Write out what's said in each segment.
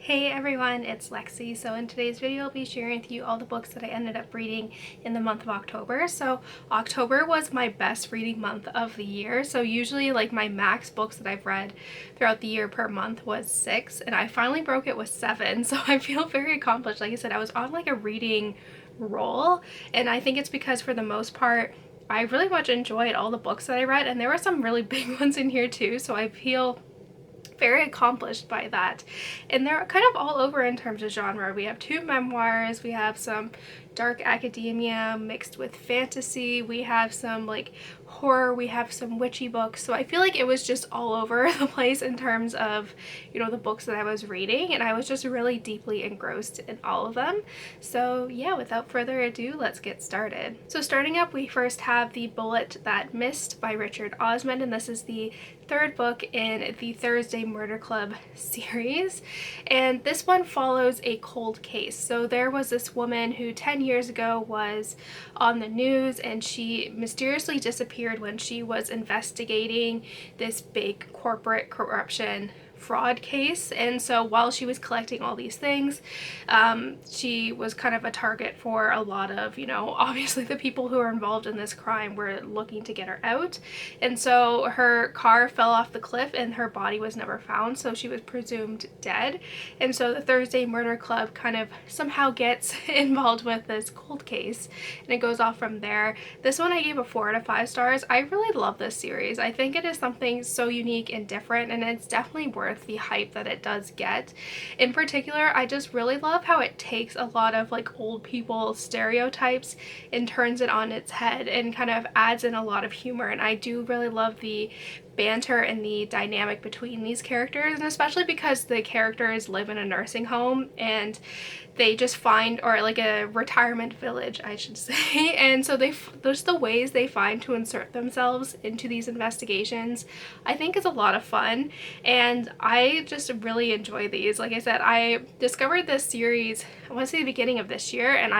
Hey everyone, it's Lexie. So in today's video I'll be sharing with you all the books that I ended up reading in the month of October. So October was my best reading month of the year. So usually like my max books that I've read throughout the year per month was 6, and I finally broke it with 7. So I feel very accomplished. Like I said, I was on like a reading roll, and I think it's because for the most part I really much enjoyed all the books that I read, and there were some really big ones in here too. So I feel very accomplished by that, and they're kind of all over in terms of genre. We have 2 memoirs, we have some dark academia mixed with fantasy, we have some like horror, we have some witchy books. So I feel like it was just all over the place in terms of, you know, the books that I was reading, and I was just really deeply engrossed in all of them. So yeah, without further ado, let's get started. So starting up, we first have The Bullet That Missed by Richard Osman, and this is the 3rd book in the Thursday Murder Club series, and this one follows a cold case. So there was this woman who 10 years ago was on the news, and she mysteriously disappeared when she was investigating this big corporate corruption fraud case. And so while she was collecting all these things, she was kind of a target for a lot of, you know, obviously the people who are involved in this crime were looking to get her out. And so her car fell off the cliff and her body was never found, so she was presumed dead. And so the Thursday Murder Club kind of somehow gets involved with this cold case, and it goes off from there. This one I gave a 4 out of 5 stars. I really love this series. I think it is something so unique and different, and it's definitely worth the hype that it does get. In particular, I just really love how it takes a lot of like old people stereotypes and turns it on its head and kind of adds in a lot of humor, and I do really love the banter and the dynamic between these characters, and especially because the characters live in a nursing home and they just find, or like a retirement village I should say, and so there's the ways they find to insert themselves into these investigations I think is a lot of fun, and I just really enjoy these. Like I said, I discovered this series, I want to say the beginning of this year, and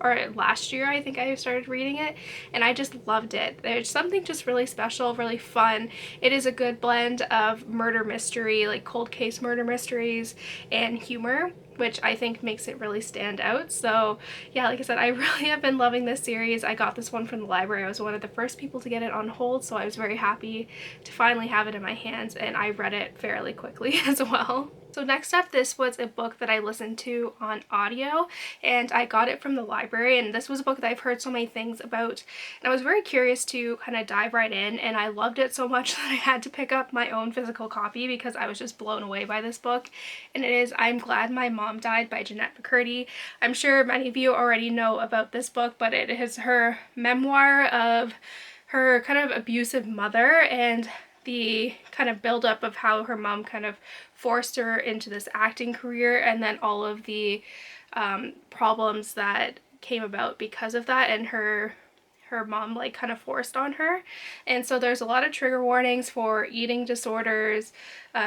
or last year I think I started reading it, and I just loved it. There's something just really special, really fun. It is a good blend of murder mystery, like cold case murder mysteries, and humor, which I think makes it really stand out. So yeah, like I said, I really have been loving this series. I got this one from the library. I was one of the first people to get it on hold, so I was very happy to finally have it in my hands, and I read it fairly quickly as well. So next up, this was a book that I listened to on audio, and I got it from the library, and this was a book that I've heard so many things about, and I was very curious to kind of dive right in, and I loved it so much that I had to pick up my own physical copy because I was just blown away by this book. And it is I'm Glad My Mom Died by Jennette McCurdy. I'm sure many of you already know about this book, but it is her memoir of her kind of abusive mother and the kind of buildup of how her mom kind of forced her into this acting career, and then all of the problems that came about because of that, and her mom like kind of forced on her. And so there's a lot of trigger warnings for eating disorders,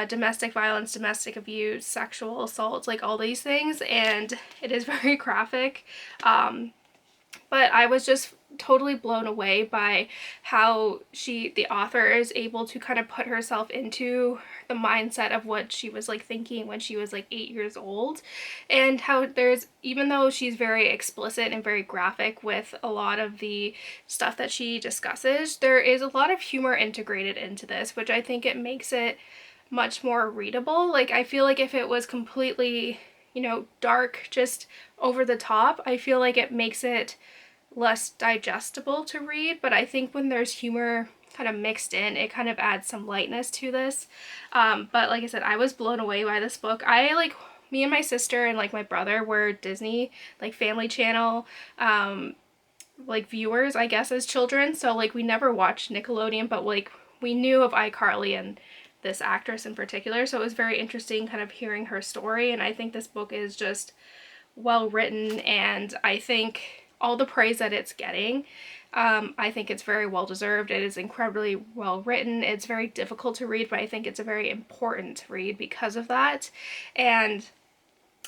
domestic violence, domestic abuse, sexual assault, like all these things, and it is very graphic. But I was just totally blown away by how the author is able to kind of put herself into the mindset of what she was like thinking when she was like 8 years old, and how there's, even though she's very explicit and very graphic with a lot of the stuff that she discusses, there is a lot of humor integrated into this, which I think it makes it much more readable. Like I feel like if it was completely, you know, dark, just over the top, I feel like it makes it less digestible to read, but I think when there's humor kind of mixed in, it kind of adds some lightness to this. But like I said, I was blown away by this book. Me and my sister and like my brother were Disney, like Family Channel, like viewers, I guess, as children. So like we never watched Nickelodeon, but like we knew of iCarly and this actress in particular. So it was very interesting kind of hearing her story, and I think this book is just well written, and I think all the praise that it's getting, I think it's very well deserved. It is incredibly well written. It's very difficult to read, but I think it's a very important read because of that. And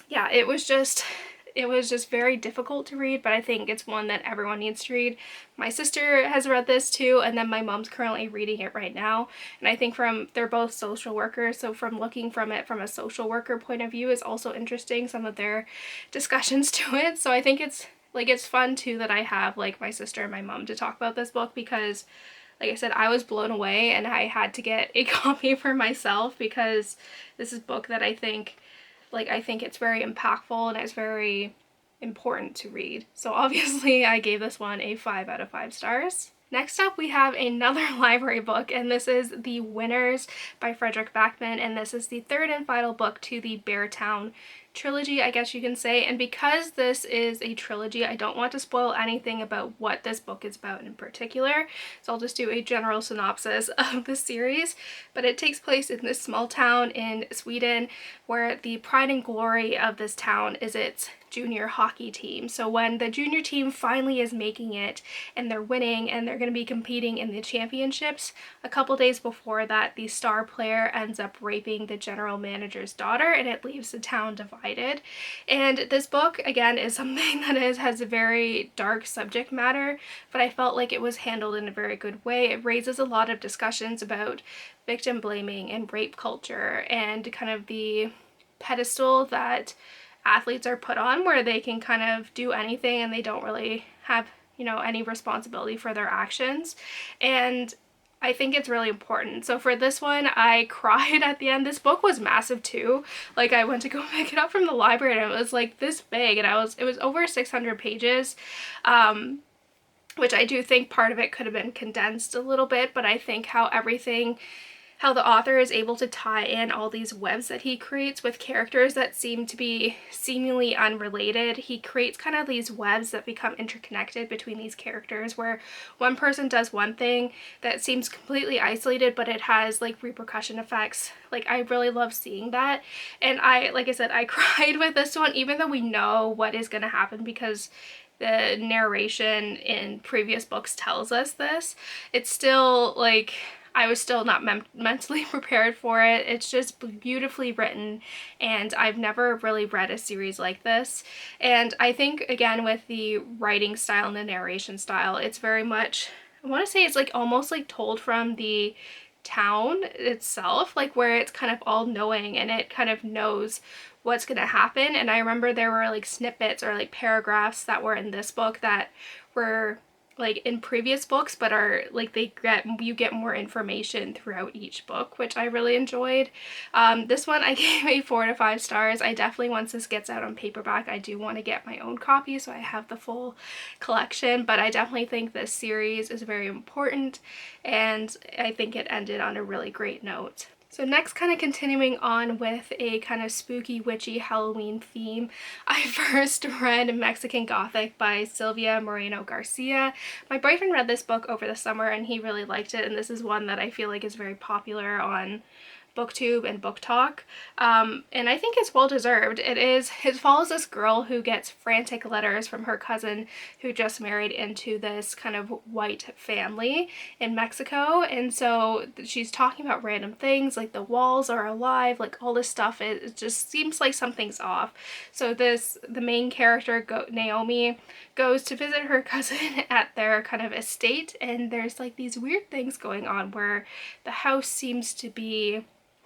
yeah, it was just, it was just very difficult to read, but I think it's one that everyone needs to read. My sister has read this too, and then my mom's currently reading it right now. And I think they're both social workers, so from looking from it from a social worker point of view is also interesting, some of their discussions to it. So I think it's fun too that I have like my sister and my mom to talk about this book, because like I said, I was blown away and I had to get a copy for myself, because this is a book that I think it's very impactful and it's very important to read. So obviously I gave this one a 5 out of 5 stars. Next up, we have another library book, and this is The Winners by Fredrik Backman, and this is the third and final book to the Beartown trilogy, I guess you can say. And because this is a trilogy, I don't want to spoil anything about what this book is about in particular, so I'll just do a general synopsis of the series. But it takes place in this small town in Sweden where the pride and glory of this town is its junior hockey team. So when the junior team finally is making it and they're winning and they're going to be competing in the championships, a couple days before that, the star player ends up raping the general manager's daughter, and it leaves the town divided. And this book, again, is something that has a very dark subject matter, but I felt like it was handled in a very good way. It raises a lot of discussions about victim blaming and rape culture and kind of the pedestal that athletes are put on, where they can kind of do anything and they don't really have, you know, any responsibility for their actions. And I think it's really important. So for this one, I cried at the end. This book was massive too. Like, I went to go pick it up from the library and it was like this big, and it was over 600 pages, which I do think part of it could have been condensed a little bit, but I think how the author is able to tie in all these webs that he creates with characters that seem to be seemingly unrelated. He creates kind of these webs that become interconnected between these characters, where one person does one thing that seems completely isolated, but it has like repercussion effects. Like, I really love seeing that. And like I said, I cried with this one, even though we know what is going to happen, because the narration in previous books tells us this. It's still like, I was still not mentally prepared for it. It's just beautifully written, and I've never really read a series like this. And I think, again, with the writing style and the narration style, it's very much, I want to say it's like almost like told from the town itself, like where it's kind of all knowing and it kind of knows what's going to happen. And I remember there were like snippets or like paragraphs that were in this book that were like in previous books, but are like you get more information throughout each book, which I really enjoyed. This one I gave a 4 to 5 stars. I definitely, once this gets out on paperback, I do want to get my own copy so I have the full collection, but I definitely think this series is very important, and I think it ended on a really great note. So next, kind of continuing on with a kind of spooky, witchy Halloween theme, I first read Mexican Gothic by Silvia Moreno-Garcia. My boyfriend read this book over the summer and he really liked it, and this is one that I feel like is very popular on BookTube and BookTok, and I think it's well deserved. It follows this girl who gets frantic letters from her cousin who just married into this kind of white family in Mexico, and so she's talking about random things like the walls are alive, like all this stuff. It just seems like something's off. So the main character, Naomi, goes to visit her cousin at their kind of estate, and there's like these weird things going on where the house seems to be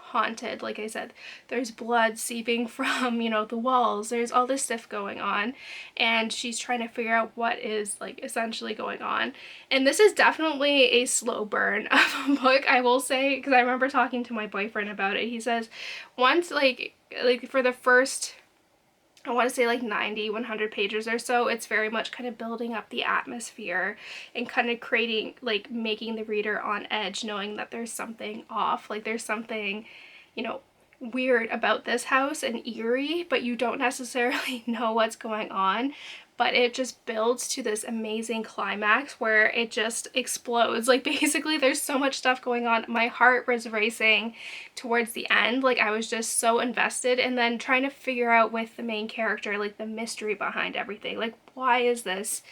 haunted. Like I said, there's blood seeping from, you know, the walls. There's all this stuff going on, and she's trying to figure out what is like essentially going on. And this is definitely a slow burn of a book, I will say, because I remember talking to my boyfriend about it. He says once like for the first, I want to say like 90, 100 pages or so, it's very much kind of building up the atmosphere and kind of creating, like making the reader on edge, knowing that there's something off, like there's something, you know, weird about this house and eerie, but you don't necessarily know what's going on. But it just builds to this amazing climax where it just explodes. Like, basically there's so much stuff going on. My heart was racing towards the end. Like, I was just so invested, and then trying to figure out with the main character, like the mystery behind everything. Like, why is this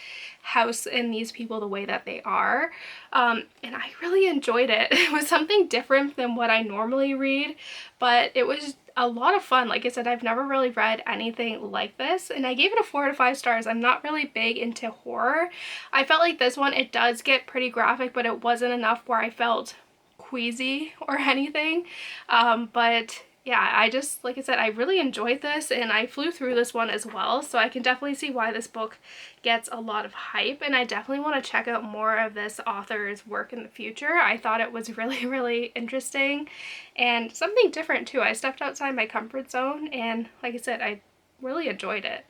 house and these people the way that they are? And I really enjoyed it. It was something different than what I normally read, but it was, a lot of fun. Like I said, I've never really read anything like this, and I gave it a 4 to 5 stars. I'm not really big into horror. I felt like this one, it does get pretty graphic, but it wasn't enough where I felt queasy or anything. But yeah, I just, like I said, I really enjoyed this, and I flew through this one as well, so I can definitely see why this book gets a lot of hype, and I definitely want to check out more of this author's work in the future. I thought it was really, really interesting and something different too. I stepped outside my comfort zone, and like I said, I really enjoyed it.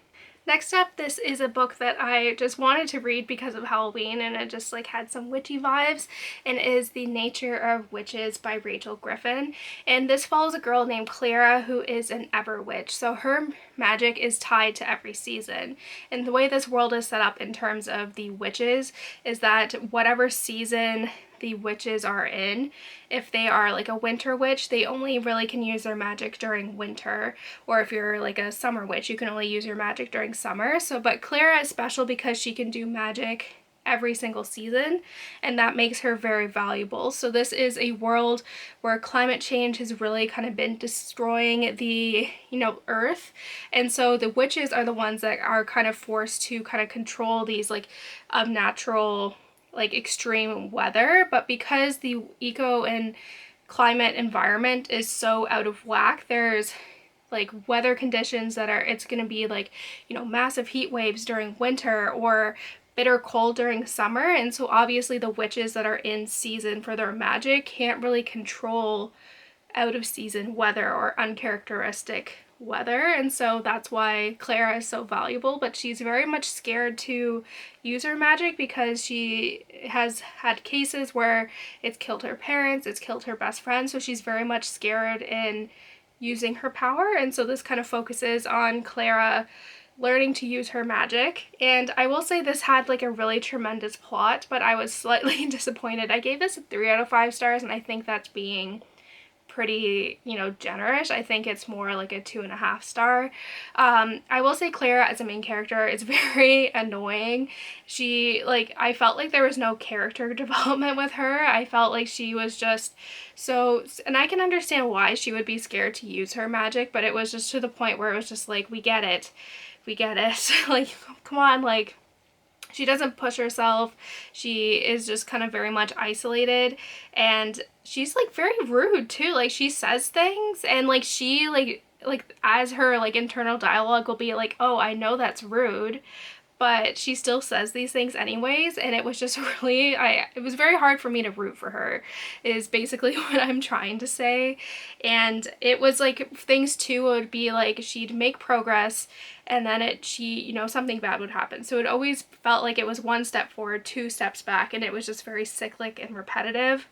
Next up, this is a book that I just wanted to read because of Halloween, and it just like had some witchy vibes, and is The Nature of Witches by Rachel Griffin. And this follows a girl named Clara who is an ever witch. So her magic is tied to every season. And the way this world is set up in terms of the witches is that whatever season the witches are in, if they are like a winter witch, they only really can use their magic during winter, or if you're like a summer witch, you can only use your magic during summer. So but Clara is special because she can do magic every single season, and that makes her very valuable. So this is a world where climate change has really kind of been destroying the, earth, and so the witches are the ones that are kind of forced to kind of control these like unnatural, like extreme weather. But because the eco and climate environment is so out of whack, there's like weather conditions that are, it's going to be like, massive heat waves during winter or bitter cold during summer. And so obviously the witches that are in season for their magic can't really control out of season weather or uncharacteristic weather, and so that's why Clara is so valuable. But she's very much scared to use her magic because she has had cases where it's killed her parents, it's killed her best friend, so she's very much scared in using her power. And so this kind of focuses on Clara learning to use her magic. And I will say this had like a really tremendous plot, but I was slightly disappointed. I gave this a 3 out of 5 stars, and I think that's being pretty, generous. I think it's more like a 2.5 star. I will say Clara as a main character is very annoying. I felt like there was no character development with her. I felt like she was just so, and I can understand why she would be scared to use her magic, but it was just to the point where it was just like, we get it. Like, come on, like, she doesn't push herself. She is just kind of very much isolated, and she's like very rude too. Like, she says things, and like she like as her like internal dialogue will be like, oh, I know that's rude, but she still says these things anyways. And it was just really, it was very hard for me to root for her, is basically what I'm trying to say. And it was like things too would be like she'd make progress, and then something bad would happen. So it always felt like it was 1 step forward, 2 steps back, and it was just very cyclic and repetitive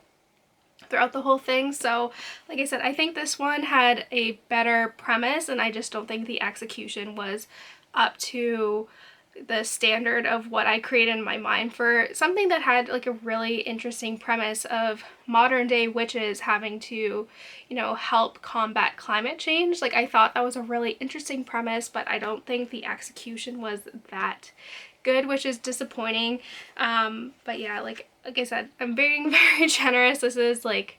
throughout the whole thing. So like I said, I think this one had a better premise, and I just don't think the execution was up to the standard of what I created in my mind for something that had like a really interesting premise of modern day witches having to, help combat climate change. Like, I thought that was a really interesting premise, but I don't think the execution was that good, which is disappointing. But yeah, like I said, I'm being very generous. This is like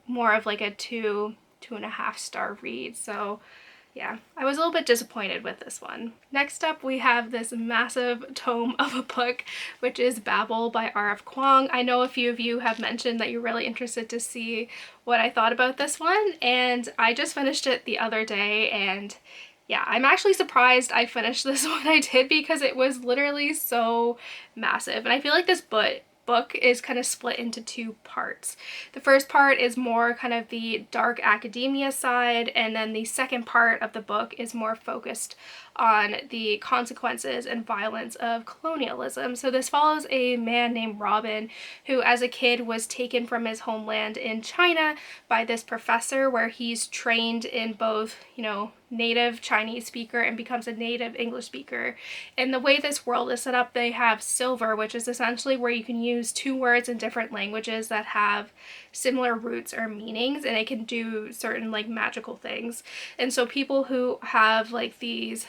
more of like a 2.5 star read. So yeah, I was a little bit disappointed with this one. Next up, we have this massive tome of a book, which is Babel by R.F. Kuang. I know a few of you have mentioned that you're really interested to see what I thought about this one, and I just finished it the other day, and yeah, I'm actually surprised I finished this when I did, because it was literally so massive. And I feel like this book is kind of split into 2 parts. The first part is more kind of the dark academia side, and then the second part of the book is more focused on the consequences and violence of colonialism. So this follows a man named Robin who as a kid was taken from his homeland in China by this professor, where he's trained in both, native Chinese speaker and becomes a native English speaker. And the way this world is set up, they have silver, which is essentially where you can use 2 words in different languages that have similar roots or meanings, and it can do certain like magical things. And so people who have like these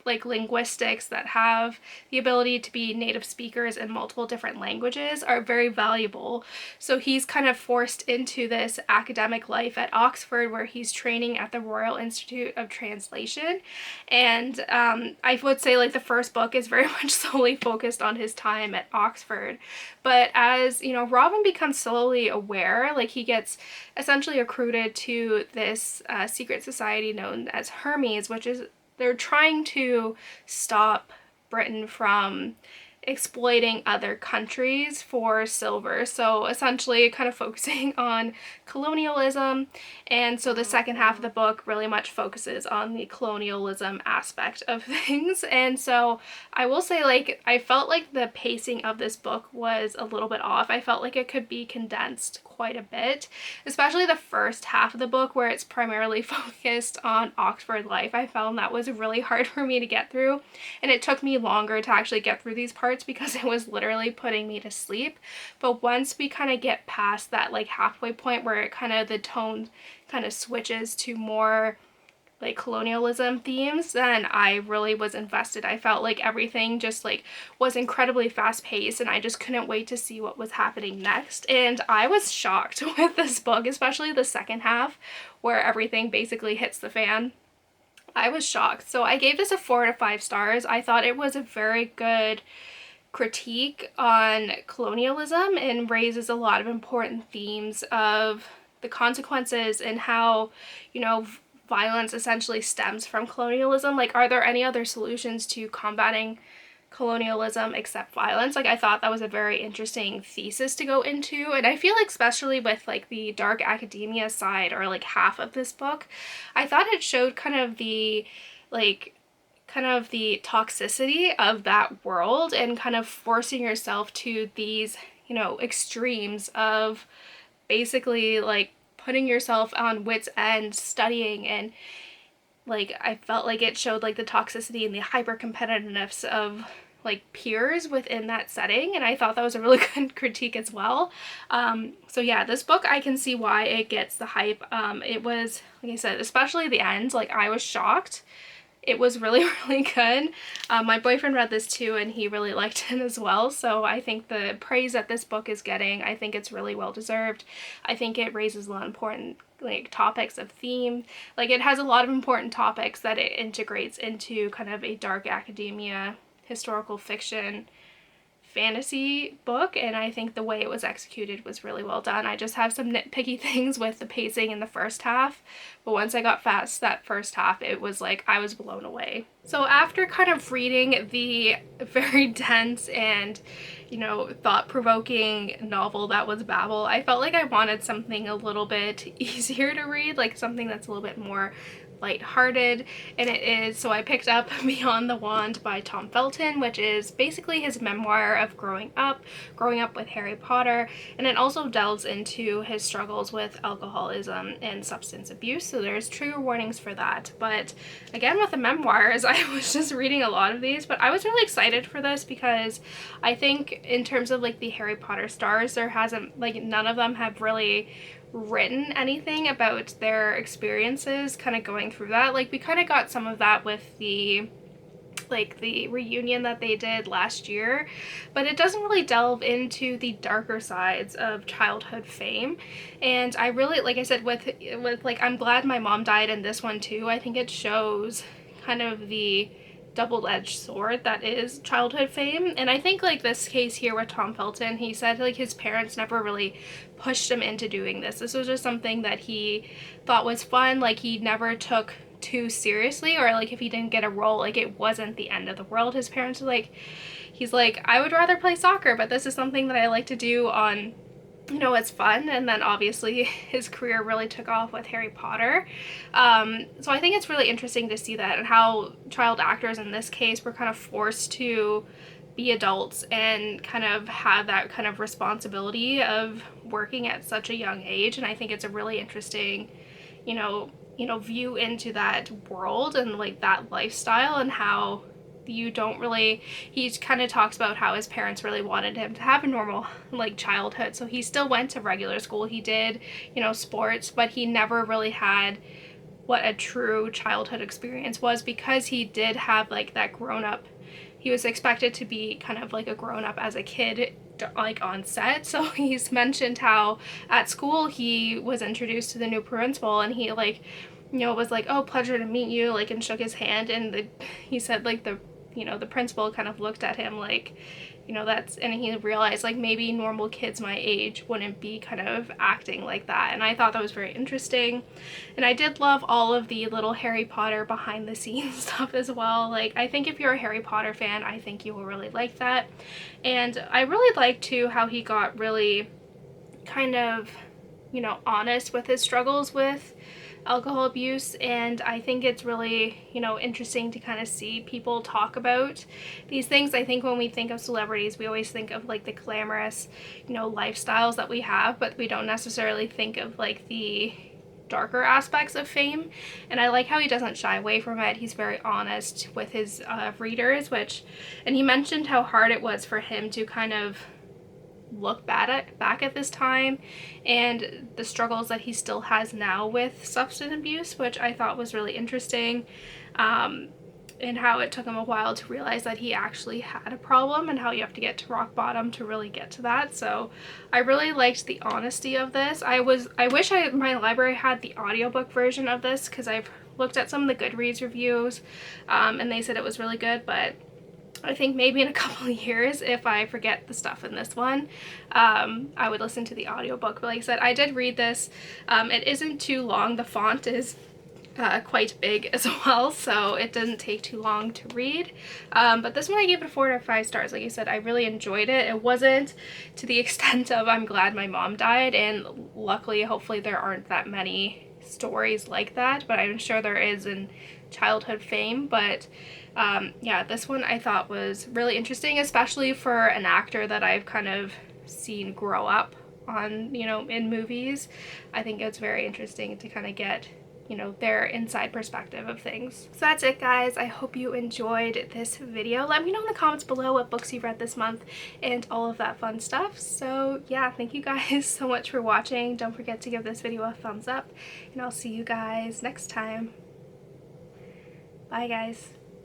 like linguistics that have the ability to be native speakers in multiple different languages are very valuable. So he's kind of forced into this academic life at Oxford, where he's training at the Royal Institute of Translation. And I would say like the first book is very much solely focused on his time at Oxford. But as, you know, Robin becomes slowly aware, like he gets essentially recruited to this secret society known as Hermes, which is, they're trying to stop Britain from exploiting other countries for silver. So essentially kind of focusing on colonialism. And so the second half of the book really much focuses on the colonialism aspect of things. And so I will say, like, I felt like the pacing of this book was a little bit off. I felt like it could be condensed quite a bit, especially the first half of the book where it's primarily focused on Oxford life. I found that was really hard for me to get through, and it took me longer to actually get through these parts because it was literally putting me to sleep. But once we kind of get past that like halfway point where it kind of, the tone kind of switches to more like colonialism themes, then I really was invested. I felt like everything just like was incredibly fast paced, and I just couldn't wait to see what was happening next. And I was shocked with this book, especially the second half where everything basically hits the fan. I was shocked. So I gave this a 4 out of 5 stars. I thought it was a very good critique on colonialism and raises a lot of important themes of the consequences and how, you know, violence essentially stems from colonialism. Like, are there any other solutions to combating colonialism except violence? Like, I thought that was a very interesting thesis to go into, and I feel like especially with like the dark academia side, or like half of this book, I thought it showed kind of the toxicity of that world and kind of forcing yourself to these, you know, extremes of basically like putting yourself on wit's end studying. And like I felt like it showed like the toxicity and the hyper competitiveness of like peers within that setting, and I thought that was a really good critique as well. So yeah, this book, I can see why it gets the hype. It was, like I said, especially the end, like I was shocked. It was really, really good. My boyfriend read this too, and he really liked it as well. So I think the praise that this book is getting, I think it's really well deserved. I think it raises a lot of important like topics of theme. Like, it has a lot of important topics that it integrates into kind of a dark academia, historical fiction, fantasy book, and I think the way it was executed was really well done. I just have some nitpicky things with the pacing in the first half, but once I got past that first half, it was like I was blown away. So after kind of reading the very dense and, you know, thought-provoking novel that was Babel, I felt like I wanted something a little bit easier to read, like something that's a little bit more lighthearted, and it is. So I picked up Beyond the Wand by Tom Felton, which is basically his memoir of growing up with Harry Potter, and it also delves into his struggles with alcoholism and substance abuse, so there's trigger warnings for that. But again, with the memoirs, I was just reading a lot of these, but I was really excited for this because I think in terms of like the Harry Potter stars, there hasn't, like, none of them have really written anything about their experiences kind of going through that. Like, we kind of got some of that with the reunion that they did last year, but it doesn't really delve into the darker sides of childhood fame. And I really, like I said, with like, I'm glad my mom died in this one too. I think it shows kind of the double-edged sword that is childhood fame. And I think like this case here with Tom Felton, he said like his parents never really pushed him into doing this. This was just something that he thought was fun. Like, he never took too seriously, or like if he didn't get a role, like it wasn't the end of the world. His parents were like, he's like, I would rather play soccer, but this is something that I like to do on, you know, it's fun. And then obviously his career really took off with Harry Potter. So I think it's really interesting to see that, and how child actors in this case were kind of forced to be adults and kind of have that kind of responsibility of working at such a young age. And I think it's a really interesting, you know, view into that world and like that lifestyle, and how you don't really, he kind of talks about how his parents really wanted him to have a normal like childhood, so he still went to regular school, he did, you know, sports, but he never really had what a true childhood experience was, because he did have like that grown-up, he was expected to be kind of like a grown-up as a kid, like on set. So he's mentioned how at school he was introduced to the new principal, and he like, you know, was like, oh, pleasure to meet you, like, and shook his hand, and he said like the, you know, the principal kind of looked at him like, you know, that's, and he realized like maybe normal kids my age wouldn't be kind of acting like that. And I thought that was very interesting. And I did love all of the little Harry Potter behind the scenes stuff as well. Like, I think if you're a Harry Potter fan, I think you will really like that. And I really liked too how he got really kind of, you know, honest with his struggles with alcohol abuse. And I think it's really, you know, interesting to kind of see people talk about these things. I think when we think of celebrities, we always think of like the glamorous, you know, lifestyles that we have, but we don't necessarily think of like the darker aspects of fame. And I like how he doesn't shy away from it. He's very honest with his readers, and he mentioned how hard it was for him to kind of look back at this time and the struggles that he still has now with substance abuse, which I thought was really interesting, and how it took him a while to realize that he actually had a problem, and how you have to get to rock bottom to really get to that. So I really liked the honesty of this. I wish my library had the audiobook version of this, because I've looked at some of the Goodreads reviews, and they said it was really good, but I think maybe in a couple of years, if I forget the stuff in this one, I would listen to the audiobook. But like I said, I did read this. It isn't too long. The font is quite big as well, so it doesn't take too long to read. But this one I gave it a 4 out of 5 stars. Like I said, I really enjoyed it. It wasn't to the extent of I'm glad my mom died, and luckily, hopefully there aren't that many stories like that, but I'm sure there is in childhood fame. But yeah, this one I thought was really interesting, especially for an actor that I've kind of seen grow up on, you know, in movies. I think it's very interesting to kind of get, you know, their inside perspective of things. So that's it, guys. I hope you enjoyed this video. Let me know in the comments below what books you've read this month and all of that fun stuff. So yeah, thank you guys so much for watching. Don't forget to give this video a thumbs up, and I'll see you guys next time. Bye, guys.